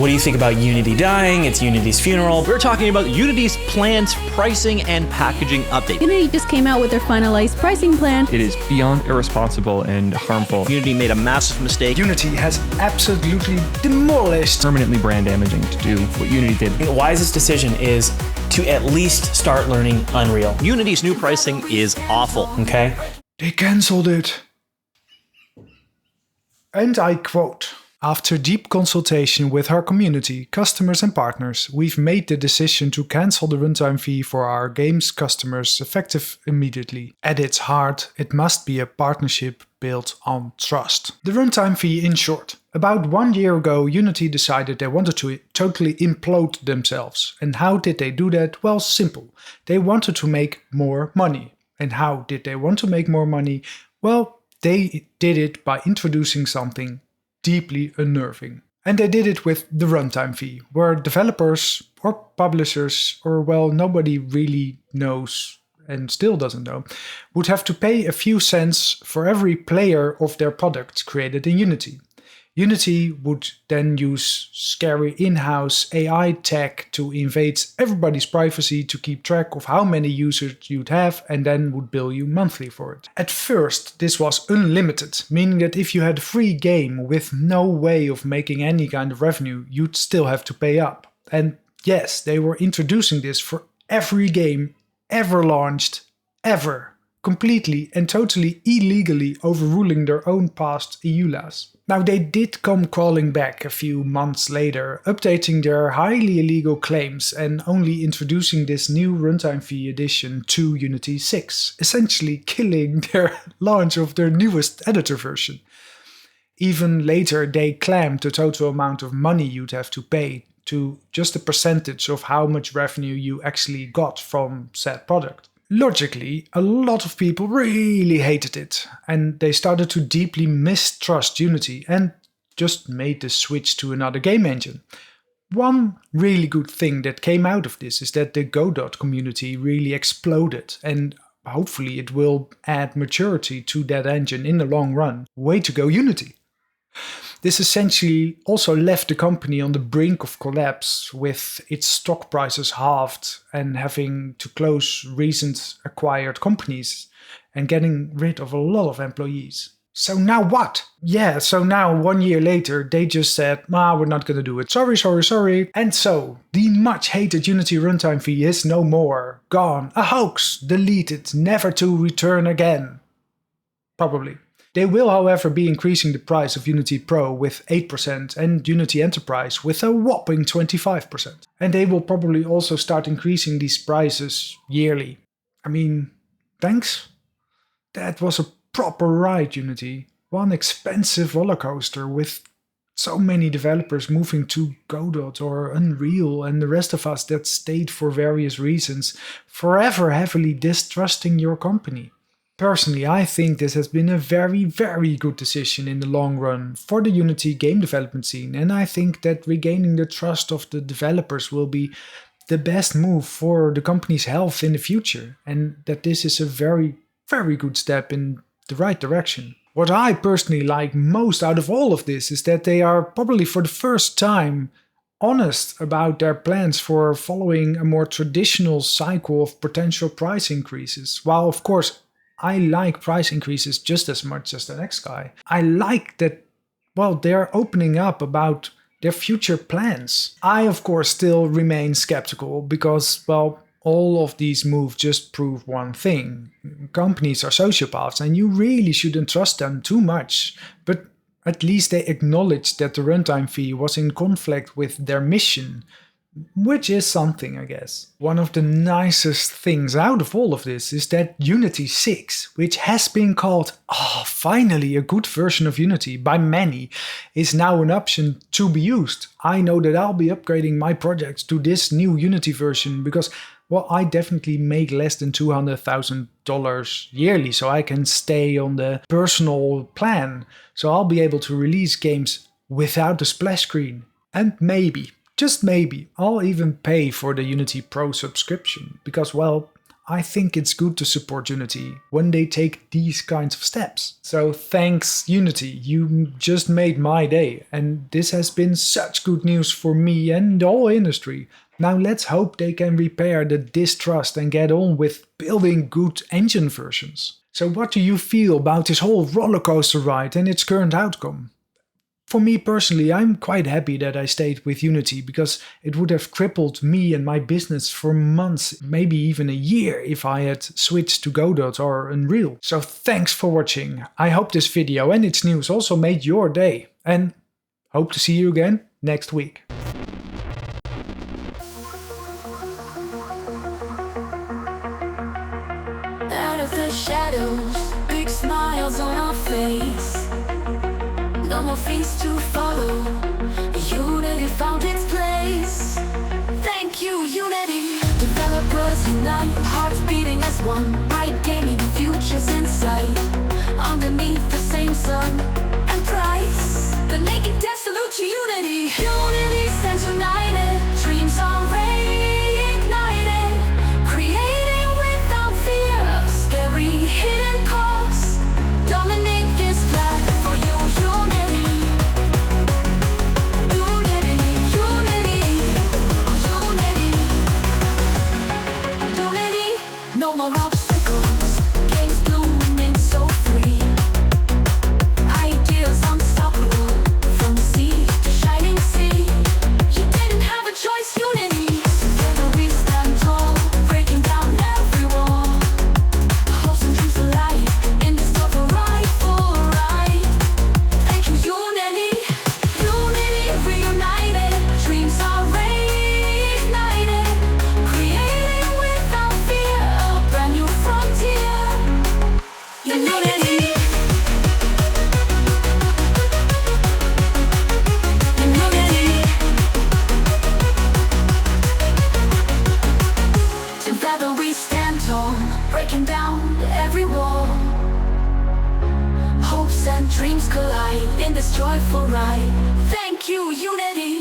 What do you think about Unity dying? It's Unity's funeral. We're talking about Unity's plans, pricing, and packaging update. Unity just came out with their finalized pricing plan. It is beyond irresponsible and harmful. Unity made a massive mistake. Unity has absolutely demolished. Permanently brand damaging to do what Unity did. The wisest decision is to at least start learning Unreal. Unity's new pricing is awful. Okay? They cancelled it. And I quote, "After deep consultation with our community, customers and partners, we've made the decision to cancel the runtime fee for our games customers effective immediately. At its heart, it must be a partnership built on trust." The runtime fee in short. About 1 year ago, Unity decided they wanted to totally implode themselves. And how did they do that? Well, simple. They wanted to make more money. And how did they want to make more money? Well, they did it by introducing something deeply unnerving. And they did it with the runtime fee, where developers or publishers, or well, nobody really knows and still doesn't know, would have to pay a few cents for every player of their product created in Unity. Unity would then use scary in-house AI tech to invade everybody's privacy to keep track of how many users you'd have and then would bill you monthly for it. At first, this was unlimited, meaning that if you had a free game with no way of making any kind of revenue, you'd still have to pay up. And yes, they were introducing this for every game ever launched, ever. Completely and totally illegally overruling their own past EU laws. Now they did come crawling back a few months later, updating their highly illegal claims and only introducing this new runtime fee addition to Unity 6, essentially killing their launch of their newest editor version. Even later they claimed the total amount of money you'd have to pay to just a percentage of how much revenue you actually got from said product. Logically, a lot of people really hated it, and they started to deeply mistrust Unity and just made the switch to another game engine. One really good thing that came out of this is that the Godot community really exploded, and hopefully it will add maturity to that engine in the long run. Way to go, Unity! This essentially also left the company on the brink of collapse, with its stock prices halved and having to close recent acquired companies and getting rid of a lot of employees. So now what? Yeah, so now 1 year later they just said, we're not gonna do it. Sorry. And so, the much hated Unity runtime fee is no more. Gone. A hoax. Deleted. Never to return again. Probably. They will, however, be increasing the price of Unity Pro with 8% and Unity Enterprise with a whopping 25%. And they will probably also start increasing these prices yearly. I mean, thanks. That was a proper ride, Unity. One expensive rollercoaster with so many developers moving to Godot or Unreal and the rest of us that stayed for various reasons, forever heavily distrusting your company. Personally, I think this has been a very, very good decision in the long run for the Unity game development scene, and I think that regaining the trust of the developers will be the best move for the company's health in the future, and that this is a very, very good step in the right direction. What I personally like most out of all of this is that they are probably for the first time honest about their plans for following a more traditional cycle of potential price increases, while of course I like price increases just as much as the next guy. I like that, they're opening up about their future plans. I, of course, still remain skeptical because, all of these moves just prove one thing. Companies are sociopaths and you really shouldn't trust them too much. But at least they acknowledged that the runtime fee was in conflict with their mission, which is something, I guess. One of the nicest things out of all of this is that Unity 6, which has been called, finally a good version of Unity by many, is now an option to be used. I know that I'll be upgrading my projects to this new Unity version because, I definitely make less than $200,000 yearly, so I can stay on the personal plan. So I'll be able to release games without a splash screen. And maybe, just maybe, I'll even pay for the Unity Pro subscription because, I think it's good to support Unity when they take these kinds of steps. So thanks Unity, you just made my day, and this has been such good news for me and the whole industry. Now let's hope they can repair the distrust and get on with building good engine versions. So what do you feel about this whole rollercoaster ride and its current outcome? For me personally, I'm quite happy that I stayed with Unity, because it would have crippled me and my business for months, maybe even a year, if I had switched to Godot or Unreal. So thanks for watching. I hope this video and its news also made your day, and hope to see you again next week. Out of the shadows, big smiles on our face. No more fees to follow. Unity found its place. Thank you, Unity. Developers unite, hearts beating as one. Bright gaming futures in sight. Underneath the same sun and price. The naked death salute to Unity. Unity stands united. Dreams are reignited. Creating without fear. Scary hidden costs. Dominate this path for you, Unity. Unity, Unity, Unity. Unity, no more obstacles. Games blooming so free. Ideas unstoppable. From sea to shining sea. You didn't have a choice, Unity. Together we stand tall, breaking down every wall. Hopes and dreams alive in this struggle, right for right. Thank you, Unity. Unity reunited. Dreams are reignited. Creating without fear. A brand new frontier. Unity. Unity. Together we stand tall, breaking down every wall. Hopes and dreams collide in this joyful ride. Thank you, Unity.